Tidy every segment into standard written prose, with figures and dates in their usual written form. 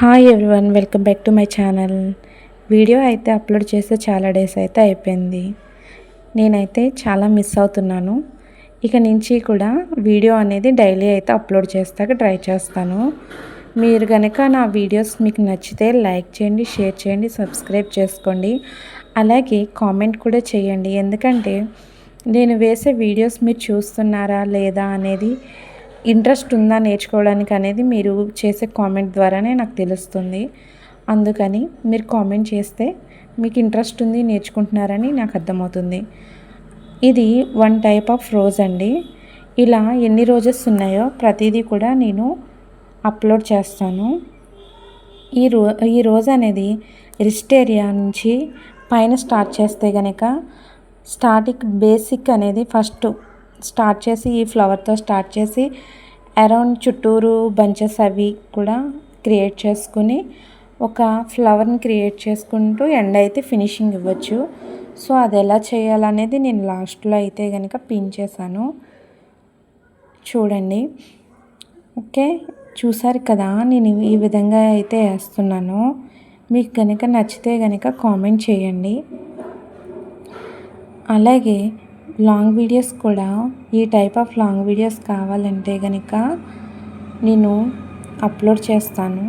Hi everyone, welcome back to my channel. Video అయితే upload చేస్తే చాలా డేస్ అయితే అయిపోయింది. నేనైతే చాలా మిస్ అవుతున్నాను. ఇక నుంచి కూడా వీడియో అనేది డైలీ అయితే అప్లోడ్ చేస్తాక ట్రై చేస్తాను. మీరు కనుక నా వీడియోస్ మీకు నచ్చితే లైక్ చేయండి, షేర్ చేయండి, సబ్స్క్రైబ్ చేసుకోండి. అలాగే కామెంట్ కూడా చేయండి. ఎందుకంటే నేను వేసే వీడియోస్ మీరు చూస్తున్నారా లేదా అనేది, ఇంట్రెస్ట్ ఉందా నేర్చుకోవడానికి అనేది మీరు చేసే కామెంట్ ద్వారానే నాకు తెలుస్తుంది. అందుకని మీరు కామెంట్ చేస్తే మీకు ఇంట్రెస్ట్ ఉంది, నేర్చుకుంటున్నారని నాకు అర్థమవుతుంది. ఇది వన్ టైప్ ఆఫ్ రోజ్ అండి. ఇలా ఎన్ని రోజెస్ ఉన్నాయో ప్రతిదీ కూడా నేను అప్లోడ్ చేస్తాను. ఈ రోజ్ అనేది రిస్టేరియా నుంచి పైన స్టార్ట్ చేస్తే కనుక స్టార్టింగ్ బేసిక్ అనేది ఫస్ట్ స్టార్ట్ చేసి ఈ ఫ్లవర్తో స్టార్ట్ చేసి అరౌండ్ చుట్టూరు బంచెస్ అవి కూడా క్రియేట్ చేసుకుని ఒక ఫ్లవర్ని క్రియేట్ చేసుకుంటూ ఎండ్ అయితే ఫినిషింగ్ ఇవ్వచ్చు. సో అది ఎలా చేయాలనేది నేను లాస్ట్లో అయితే కనుక పిన్ చేశాను, చూడండి. ఓకే, చూసారు కదా, నేను ఈ విధంగా అయితే వేస్తున్నాను. మీకు కనుక నచ్చితే కనుక కామెంట్ చేయండి. అలాగే లాంగ్ వీడియోస్ కూడా, ఈ టైప్ ఆఫ్ లాంగ్ వీడియోస్ కావాలంటే కనుక నేను అప్లోడ్ చేస్తాను.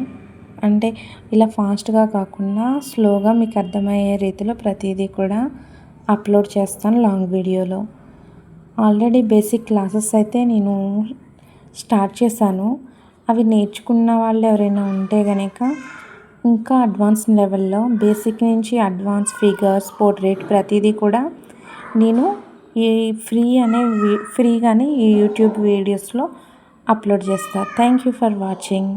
అంటే ఇలా ఫాస్ట్గా కాకుండా స్లోగా మీకు అర్థమయ్యే రీతిలో ప్రతిదీ కూడా అప్లోడ్ చేస్తాను లాంగ్ వీడియోలో. ఆల్రెడీ బేసిక్ క్లాసెస్ అయితే నేను స్టార్ట్ చేశాను. అవి నేర్చుకున్న వాళ్ళు ఎవరైనా ఉంటే కనుక ఇంకా అడ్వాన్స్ లెవెల్లో బేసిక్ నుంచి అడ్వాన్స్ ఫిగర్స్, పోర్ట్రేట్ ప్రతిదీ కూడా నేను ఈ ఫ్రీగానే ఈ యూట్యూబ్ వీడియోస్లో అప్లోడ్ చేస్తాను. Thank you for watching.